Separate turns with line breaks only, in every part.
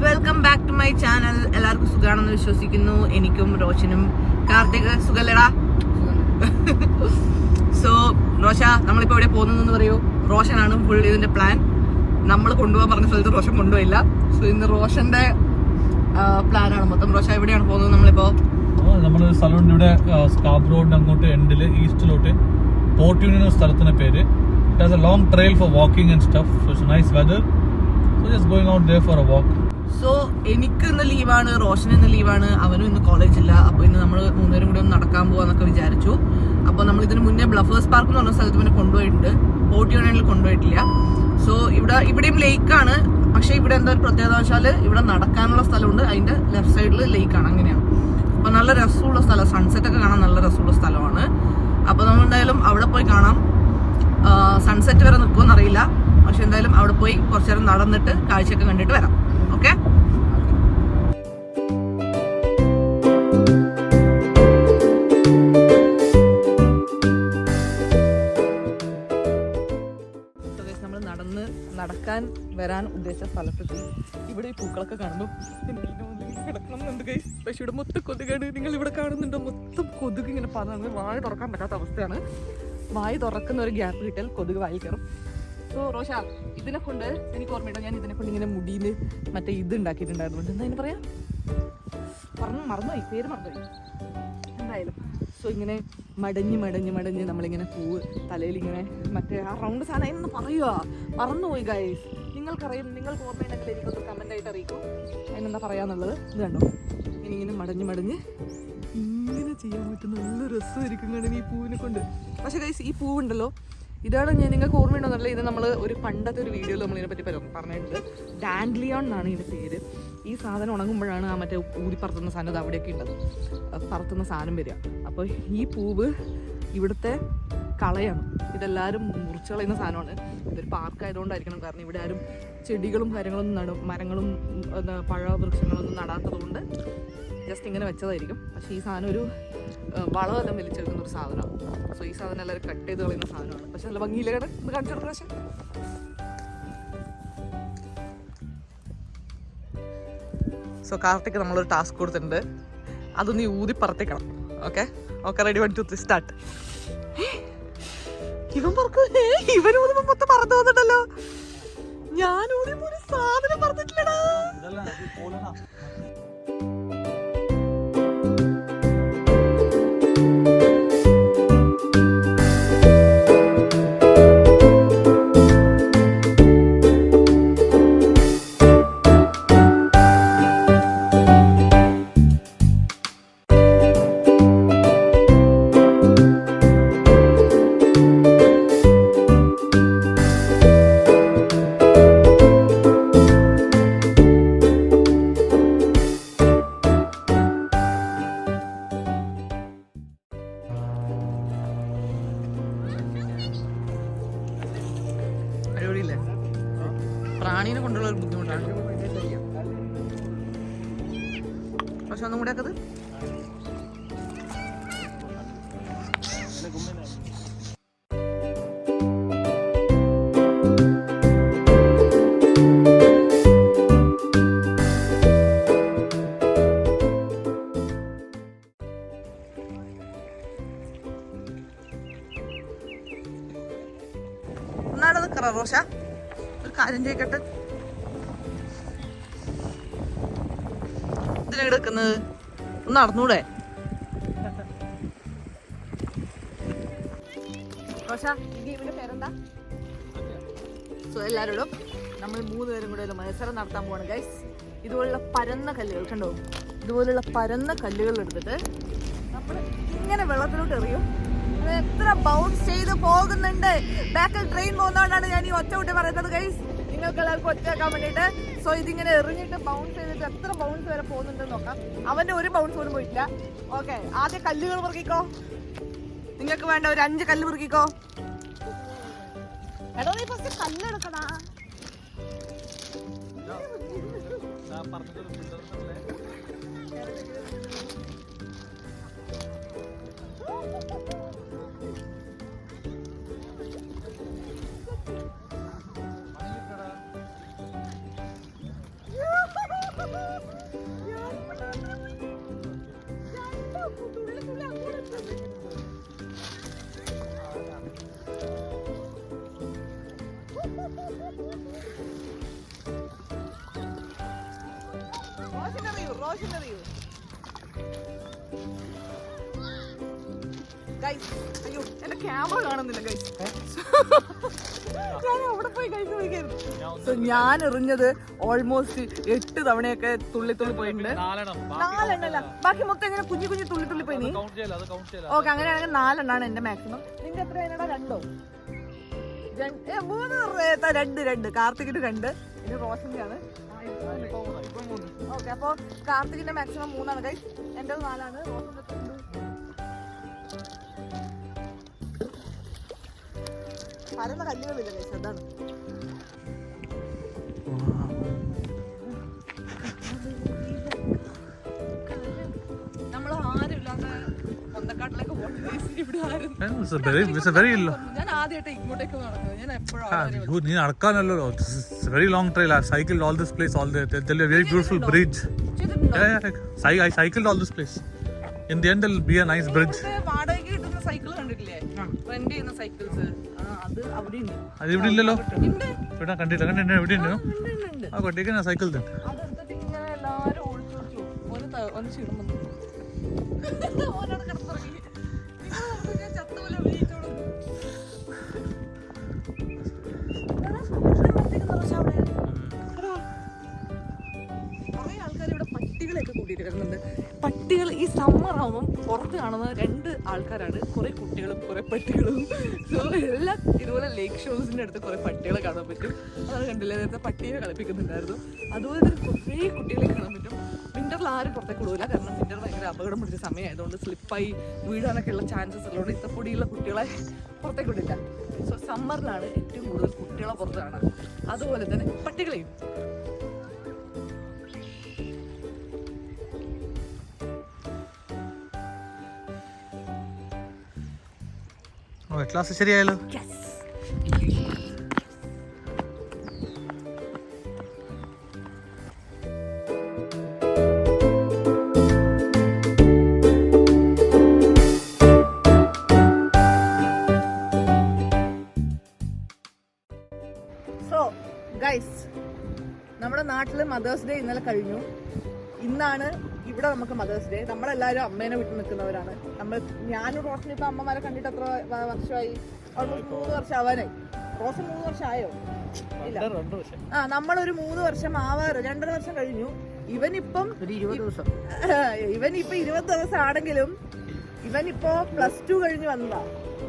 Welcome back to my channel. എല്ലാവർക്കും സുഖാണെന്ന് വിശ്വസിക്കുന്നു. എനിക്കും റോഷനും. കാർത്തിക് സുഖല്ലടാ? സോ റോഷ, നമ്മളിപ്പോ എവിടെ പോകുന്നതെന്ന് പറയൂ. റോഷനാണ് ഫുൾ ഇതിന്റെ പ്ലാൻ. നമ്മൾ കൊണ്ടുപോകാൻ പറഞ്ഞ സ്ഥലത്ത് റോഷൻ കൊണ്ടുപോയില്ല. സോ ഇന്ന് റോഷന്റെ പ്ലാനാണ് മൊത്തം. റോഷ എവിടെയാണ് പോകുന്നത് നമ്മളിപ്പോ?
നമ്മള് സ്ഥലമുണ്ട് ഇവിടെ സ്കാബ്രോഡിന്റെ അങ്ങോട്ട് എൻഡില് ഈസ്റ്റിലോട്ട് പോർട്ട് യൂണിയൻ സ്ഥലത്തിന്റെ പേര്. It has a long trail for walking and stuff. So it's nice weather. So just going out there for a walk.
So എനിക്ക് ഇന്ന് ലീവാണ്, റോഷന് ഇന്ന് ലീവാണ്, അവനും ഇന്ന് കോളേജില്ല. അപ്പൊ ഇന്ന് നമ്മൾ മൂന്നുപേരും കൂടി ഒന്ന് നടക്കാൻ പോവാന്നൊക്കെ വിചാരിച്ചു. അപ്പൊ നമ്മൾ ഇതിന് മുന്നേ ബ്ലഫേഴ്സ് പാർക്ക് എന്ന് പറഞ്ഞ സ്ഥലത്ത് പിന്നെ കൊണ്ടുപോയിട്ടുണ്ട്, പോർട്ട് യൂണിയനിൽ കൊണ്ടുപോയിട്ടില്ല. സോ ഇവിടെയും ലേക്കാണ്. പക്ഷെ ഇവിടെ എന്താ ഒരു പ്രത്യേകത വെച്ചാല് ഇവിടെ നടക്കാനുള്ള സ്ഥലമുണ്ട്, അതിന്റെ ലെഫ്റ്റ് സൈഡിൽ ലേക്കാണ്. അങ്ങനെയാണ്. അപ്പൊ നല്ല രസമുള്ള സ്ഥലം, സൺസെറ്റ് ഒക്കെ കാണാൻ നല്ല രസമുള്ള സ്ഥലമാണ്. അപ്പൊ നമ്മൾ എന്തായാലും അവിടെ പോയി കാണാം. സൺസെറ്റ് വരെ നിൽക്കുമെന്ന് അറിയില്ല, പക്ഷെ എന്തായാലും അവിടെ പോയി കുറച്ചു നേരം നടന്നിട്ട് കാഴ്ചയൊക്കെ കണ്ടിട്ട് വരാം. ഓക്കെ? നടക്കാൻ വരാൻ ഉദ്ദേശിച്ച സ്ഥലത്തെത്തി. ഇവിടെ ഈ പൂക്കളൊക്കെ കാണുമ്പോൾ കിടക്കണമെന്നുണ്ട് ഗൈസ്. പക്ഷെ ഇവിടെ മൊത്തം കൊതുകാണ്. നിങ്ങൾ ഇവിടെ കാണുന്നുണ്ടോ? മൊത്തം കൊതുക് ഇങ്ങനെ പറഞ്ഞത് വായ തുറക്കാൻ പറ്റാത്ത അവസ്ഥയാണ്. വായ തുറക്കുന്ന ഒരു ഗ്യാപ്പ് കിട്ടിയാൽ കൊതുക് വായിൽ കയറും. സോ റോഷ, ഇതിനെ കൊണ്ട് എനിക്ക് ഓർമ്മയുണ്ടോ, ഞാൻ ഇതിനെ കൊണ്ട് ഇങ്ങനെ മുടിയിൽ മറ്റേ ഇത് ഉണ്ടാക്കിയിട്ടുണ്ടായിരുന്നു. എന്താ അതിന് പറയാ? മറന്നുപോയി, പേര് മറന്നുപോയി. എന്തായാലും സോ ഇങ്ങനെ മടഞ്ഞ് നമ്മളിങ്ങനെ പൂവ് തലയിൽ ഇങ്ങനെ മറ്റേ ആ റൗണ്ട് സാധനം എന്ന് പറയുക. മറന്നുപോയി ഗൈസ്. നിങ്ങൾക്കറിയാം, നിങ്ങൾക്ക് ഓർമ്മയുണ്ടെങ്കിൽ എനിക്കൊന്ന് കമൻ്റ് ആയിട്ട് അറിയിക്കും അതിനെന്താ പറയാന്നുള്ളത്. ഇത് കണ്ടോ, ഇങ്ങനെ മടഞ്ഞ് ഇങ്ങനെ ചെയ്യാൻ പറ്റും. നല്ല രസമായിരിക്കും കാണാൻ ഈ പൂവിനെ കൊണ്ട്. പക്ഷേ ഗൈസ്, ഈ പൂവുണ്ടല്ലോ, ഇതാണ് നിങ്ങൾക്ക് ഓർമ്മയുണ്ടോന്നല്ല, ഇത് നമ്മൾ ഒരു പണ്ടത്തെ ഒരു വീഡിയോയിൽ നമ്മൾ ഇതിനെപ്പറ്റി പറഞ്ഞിട്ടുണ്ട്. ഡാൻഡ്ലിയോൺ എന്നാണ് ഇതിൻ്റെ പേര്. ഈ സാധനം ഉണങ്ങുമ്പോഴാണ് ആ മറ്റേ ഊതി പറത്തുന്ന സാധനം അവിടെയൊക്കെ ഉണ്ടത്, പറത്തുന്ന സാധനം വരിക. അപ്പോൾ ഈ പൂവ് ഇവിടുത്തെ കളയാണ്. ഇതെല്ലാവരും മുറിച്ച് കളയുന്ന സാധനമാണ്. ഇതൊരു പാർക്ക് ആയതുകൊണ്ടായിരിക്കണം, കാരണം ഇവിടെ ആരും ചെടികളും കാര്യങ്ങളൊന്നും മരങ്ങളും പഴവൃക്ഷങ്ങളൊന്നും നടാത്തത് കൊണ്ട് ജസ്റ്റ് ഇങ്ങനെ വെച്ചതായിരിക്കും. പക്ഷേ ഈ സാധനം ഒരു വളമെല്ലാം വലിച്ചെടുക്കുന്ന ഒരു സാധനമാണ്. സോ ഈ സാധനം എല്ലാവരും കട്ട് ചെയ്ത് കളയുന്ന സാധനമാണ്. പക്ഷെ നല്ല ഭംഗിയില്ല കേട്ടോ. ഇത് കാണിച്ചു കൊടുക്കുക. പക്ഷേ സോ കാർത്തിക് നമ്മളൊരു ടാസ്ക് കൊടുത്തിട്ടുണ്ട്, അതൊന്ന് ഊതി പറത്തിക്കണം. Okay okay, ready, 1 2 3 start. ഇവൻ പറക്കൂലേ? ഇവൻ ഊതുമ്പോ മൊത്തം പറന്നു പോകുന്നുണ്ടല്ലോ. ഞാൻ ഊതിയപ്പോ ഒരു സാധനം പറഞ്ഞിട്ടില്ലടാ. പ്രാണീനെ കൊണ്ടുള്ള ഒരു ബുദ്ധിമുട്ടാണ്. പക്ഷെ ഒന്നും കൂടെ ആക്കത് ഒന്നാടെ നിൽക്കറ റോഷ. ഒരു കാര്യം ചെയ്യട്ടെ, ഇതിനെ എടുക്കുന്നത് ഒന്ന് നടന്നൂടെ? റോഷ, ഇവന്റെ പേരെന്താ? സോ എല്ലാവരോടും നമ്മൾ 3 പേരും കൂടെ ഒരു മത്സരം നടത്താൻ പോവാണ് ഗൈസ്. ഇതുപോലുള്ള പരന്ന കല്ലുകൾ കണ്ടോ, ഇതുപോലുള്ള പരന്ന കല്ലുകൾ എടുത്തിട്ട് നമ്മൾ ഇങ്ങനെ വെള്ളത്തിലോട്ട് എറിയും. അത് എത്ര ബൗൺസ് ചെയ്ത് പോകുന്നുണ്ട്. ബാക്കിൽ ട്രെയിൻ പോകുന്നതുകൊണ്ടാണ് ഞാൻ ഈ ഒറ്റ വിട്ട് പറയുന്നത് ഗൈസ്, നിങ്ങൾക്ക് എല്ലാവർക്കും ഒറ്റയാക്കാൻ വേണ്ടിയിട്ട്. സോ ഇതിങ്ങനെ എറിഞ്ഞിട്ട് ബൗൺസ് ചെയ്തിട്ട് എത്ര ബൗൺസ് വരെ പോകുന്നുണ്ടെന്ന് നോക്കാം. അവന്റെ ഒരു ബൗൺസ് പോലും പോയിട്ടില്ല. ഓക്കെ, ആദ്യം കല്ലുകൾ പെറുക്കിക്കോ. നിങ്ങൾക്ക് വേണ്ട ഒരു 5 കല്ല് പെറുക്കിക്കോ. എടോ, നീ ഫസ്റ്റ് കല്ലെടുക്കടാ. റോഷനറിയൂ ഗൈസ്. അയ്യോ എന്റെ ക്യാമറ കാണുന്നില്ല ഗൈസ്. ഞാൻ അവിടെ പോയി ഗൈസ് പോയിക്കായിരുന്നു. സോ ഞാൻ എറിഞ്ഞത് ഓൾമോസ്റ്റ് 8 തവണയൊക്കെ തുള്ളി പോയിട്ടുണ്ട്. 4 എണ്ണല്ല, ബാക്കി മൊത്തം ഇങ്ങനെ കുഞ്ഞു തുള്ളി പോയി. ഓക്കെ, അങ്ങനെയാണെങ്കിൽ 4 എണ്ണാണ് എന്റെ മാക്സിമം. നിങ്ങൾക്ക് എത്ര എണ്ണ? 2 2 കാർത്തികിന് 2, ഇനി റോഷന്റെ ആണ്. ഓക്കെ, അപ്പൊ കാർത്തികിന്റെ മാക്സിമം 3 ആണ് ഗൈസ്, എന്റെ 4 ആണ്. റോഷന്റെ പരന്ന കല്ലുകളില്ല ഗൈസ്, അതാണ്. നമ്മൾ ആരും ഇല്ലാത്ത കൊന്തക്കാട്ടിലേക്ക് പോകുന്നത്. ഇവിടെ ആരും ഞാൻ ആദ്യമായിട്ട് ഇങ്ങോട്ടേക്ക് നടക്കുന്നത്. ഞാൻ എപ്പോഴും
നീ നടക്കാനല്ലോ. Very long trail. I cycled all this place, all the very beautiful bridge. I cycled all this place. In the end there'll be a nice bridge.
വാടകയ്ക്ക് കിട്ടുന്ന സൈക്കിൾ കണ്ടിട്ടില്ലേ? റെന്റ് ചെയ്യുന്ന സൈക്കിൾസ്, അത് അവിടെ ഉണ്ട്.
അത് ഇവിടെ ഇല്ലല്ലോ. ഇവിടെ കണ്ടില്ല. എവിടെ ഉണ്ടോ? ആ കൊട്ടേക്ക് സൈക്കിൾ തന്നെ.
അതെടുത്തിട്ട് ഇങ്ങനെ എല്ലാരും ഓടിച്ചു ഒന്ന് ക്ഷീണം ഓനോട് കിടന്നിറങ്ങി. ഞാൻ ചത്തുപോലെ അഭിനയിച്ചോളൂ. കുറെ ആൾക്കാർ ഇവിടെ പട്ടികളെയൊക്കെ കൂട്ടിയിട്ട് വരുന്നുണ്ട്. പട്ടികൾ ഈ സമ്മർ ആവുമ്പം പുറത്ത് കാണുന്ന 2 ആൾക്കാരാണ്, കുറെ കുട്ടികളും കുറെ പട്ടികളും. സോ എല്ലാം ഇതുപോലെ ലേക്ക് ഷോസിന്റെ അടുത്ത് കുറെ പട്ടികളെ കാണാൻ പറ്റും. അതാണ് കണ്ടില്ലേ, നേരത്തെ പട്ടിയെ കളിപ്പിക്കുന്നുണ്ടായിരുന്നു. അതുപോലെ തന്നെ കുറേ കുട്ടികളെ കാണാൻ പറ്റും. വിന്ററിൽ ആരും പുറത്തേക്ക് വിടൂല, കാരണം വിന്റർ ഭയങ്കര അപകടം പിടിച്ച സമയമായതുകൊണ്ട് സ്ലിപ്പായി വീഴാനൊക്കെ ഉള്ള ചാൻസസ് ഉള്ളതുകൊണ്ട് ഇത്തപ്പൊടിയുള്ള കുട്ടികളെ പുറത്തേക്ക് വിടില്ല. സോ സമ്മറിലാണ് ഏറ്റവും കൂടുതൽ കുട്ടികളെ പുറത്ത് കാണാം, അതുപോലെ തന്നെ പട്ടികളെയും.
ക്ലാസ് ശരിയായല്ലോ.
സോ ഗൈസ്, നമ്മുടെ നാട്ടില് മദേഴ്സ് ഡേ ഇന്നലെ കഴിഞ്ഞു. ഇന്നാണ് ഇവിടെ നമുക്ക് മദേഴ്സ് ഡേ. നമ്മളെല്ലാവരും അമ്മേനെ വിട്ട് നിൽക്കുന്നവരാണ്. ഞാനും റോഷനും ഇപ്പൊ അമ്മമാരെ കണ്ടിട്ട് എത്ര വർഷമായി? ഓൾമോസ്റ്റ് 3 വർഷം ആവാനായി. റോഷൻ 3 വർഷം ആയോ? ഇല്ല, നമ്മളൊരു 3 വർഷം ആവാറ്, 2.5 വർഷം കഴിഞ്ഞു. ഇവനിപ്പം 20 ദിവസം. ഇവനിപ്പൊ 20 ദിവസം ആണെങ്കിലും ഇവനിപ്പോ +2 കഴിഞ്ഞ് വന്നതാ.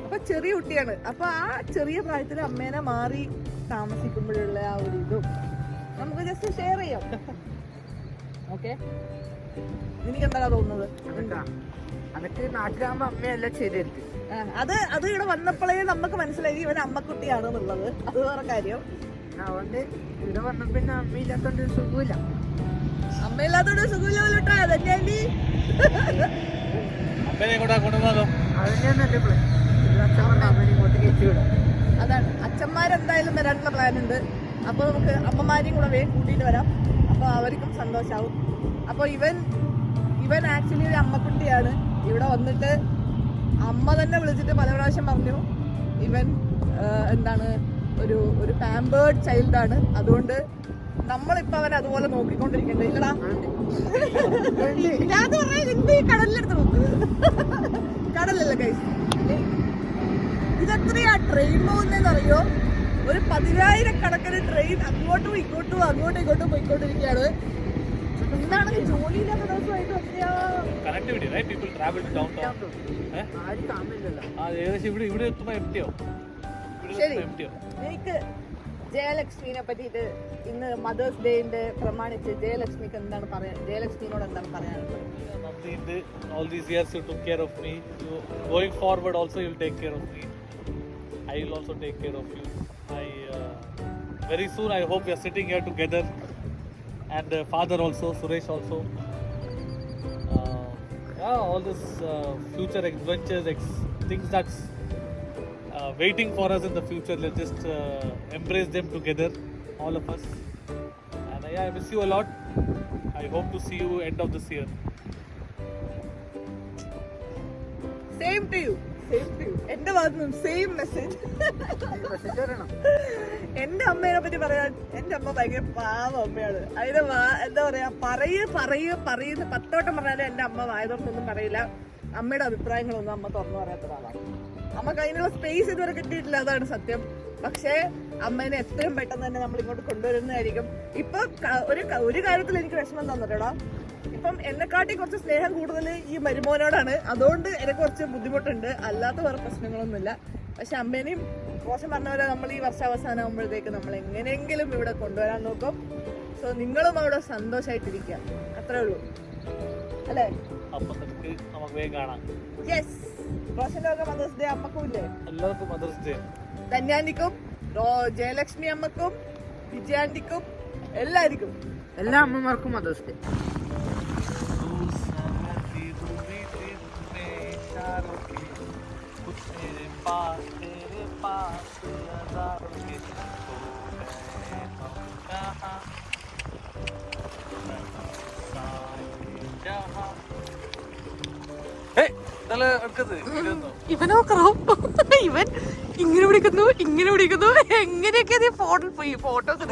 അപ്പൊ ചെറിയ കുട്ടിയാണ്. അപ്പൊ ആ ചെറിയ പ്രായത്തിൽ അമ്മേനെ മാറി താമസിക്കുമ്പോഴുള്ള ആ ഒരു ഇതും നമുക്ക് ജസ്റ്റ് ഷെയർ ചെയ്യാം. ഓക്കെ, എനിക്ക് എന്താ തോന്നുന്നത്?
അതൊക്കെ നാട്ടിലാകുമ്പോ അമ്മയെല്ലാം ചെയ്തെടുത്ത്
അത് ഇവിടെ വന്നപ്പോഴേ നമുക്ക് മനസ്സിലായി ഇവൻ അമ്മക്കുട്ടിയാണ് എന്നുള്ളത്. അത് വേറെ കാര്യം.
അതുകൊണ്ട് ഇവിടെ വന്ന പിന്നെ അമ്മയില്ലാത്തോണ്ട് സുഖമില്ല.
അമ്മയില്ലാത്തോണ്ട് സുഖമില്ല പോലിട്ടാ. അതന്നെ അതാണ്, അച്ഛന്മാരെന്തായാലും വരാനുള്ള പ്ലാൻ ഉണ്ട്. അപ്പൊ നമുക്ക് അമ്മമാരെയും കൂടെ വേഗം കൂട്ടിയിട്ട് വരാം. അപ്പൊ അവർക്കും സന്തോഷാവും. അപ്പൊ ഇവൻ ആക്ച്വലി ഒരു അമ്മക്കുട്ടിയാണ്. ഇവിടെ വന്നിട്ട് അമ്മ തന്നെ വിളിച്ചിട്ട് പല പ്രാവശ്യം പറഞ്ഞു ഇവൻ എന്താണ് ഒരു പാമ്പേർഡ് ചൈൽഡാണ്. അതുകൊണ്ട് നമ്മളിപ്പോ അവൻ അതുപോലെ നോക്കിക്കൊണ്ടിരിക്കണ്ടേ? ഇല്ലടാ, ഞാൻ പറഞ്ഞത് എന്ത് കടലിലെടുത്ത് നോക്ക്. കടലല്ല ഗൈസ്, ഇതെത്രയാ ട്രെയിൻ പോകുന്നതെന്നറിയോ? ഒരു 10,000 കണക്കിന് ട്രെയിൻ അങ്ങോട്ടും ഇങ്ങോട്ടും പോയിക്കൊണ്ടിരിക്കുകയാണ്. എന്താണ് ജോലിയില്ലാത്ത ദിവസമായിട്ട് ശരി. എനിക്ക് ജയലക്ഷ്മിനെ പറ്റിയിട്ട് ഇന്ന് മദേഴ്സ് ഡേന്റെ പ്രമാണിച്ച് ജയലക്ഷ്മിക്ക് എന്താണ് പറയാൻ? ജയലക്ഷ്മിനോട് എന്താണ് പറയാനുള്ളത്?
All these years you took care of me. Going forward also you'll take care of me. I will also take care of you. Very soon I hope we are sitting here together, and father also, Suresh also. All this future adventures, things that's waiting for us in the future. Let's just embrace them together, all of us. And I miss you a lot. I hope to see you end of this year.
Same to you, same to you. എന്റെ ഭാഗത്തു നിന്നും same message.
Message വരണം.
എന്റെ അമ്മേനെ പറ്റി പറയാൻ, എന്റെ അമ്മ ഭയങ്കര പാവ അമ്മയാണ്. അതിന് എന്താ പറയാ, പറയുന്ന 10 വട്ടം പറഞ്ഞാലും എന്റെ അമ്മ വായതൊന്നും പറയില്ല. അമ്മയുടെ അഭിപ്രായങ്ങളൊന്നും അമ്മ തുറന്നു പറയാത്ത ഒരാളാണ്. അമ്മക്ക് അതിനുള്ള സ്പേസ് ഇതുവരെ കിട്ടിയിട്ടില്ല, അതാണ് സത്യം. പക്ഷേ അമ്മേനെ എത്രയും പെട്ടെന്ന് തന്നെ നമ്മൾ ഇങ്ങോട്ട് കൊണ്ടുവരുന്നതായിരിക്കും. ഇപ്പൊ ഒരു കാര്യത്തിൽ എനിക്ക് വിഷമം തന്നിട്ടാ, ഇപ്പം എന്നെക്കാട്ടി കുറച്ച് സ്നേഹം കൂടുതൽ ഈ മരുമോനോടാണ്. അതുകൊണ്ട് എനിക്ക് കുറച്ച് ബുദ്ധിമുട്ടുണ്ട്, അല്ലാത്ത വേറെ പ്രശ്നങ്ങളൊന്നുമില്ല. പക്ഷെ അമ്മേനെയും മോശം പറഞ്ഞ പോലെ നമ്മൾ ഈ വർഷാവസാനം ആകുമ്പോഴത്തേക്ക് നമ്മൾ എങ്ങനെയെങ്കിലും ഇവിടെ കൊണ്ടുവരാൻ നോക്കും. സോ നിങ്ങളും അവിടെ സന്തോഷമായിട്ടിരിക്കുക, അത്രേ ഉള്ളൂ അല്ലേ?
അപ്പം നമുക്ക് വേഗം കാണാം.
യെസ്, റോഷന്റെ മദേഴ്സ് ഡേ അമ്മക്കും ഇല്ലേ?
എല്ലാവർക്കും മദേഴ്സ് ഡേ.
ധന്യാന്റിക്കും ജയലക്ഷ്മി അമ്മക്കും വിജയാന്റിക്കും എല്ലാവർക്കും,
എല്ലാ അമ്മമാർക്കും മദേഴ്സ് ഡേ.
ഇവനോ ഇവൻ ഇങ്ങനെ പിടിക്കുന്നു, എങ്ങനെയൊക്കെ ഫോട്ടോസ്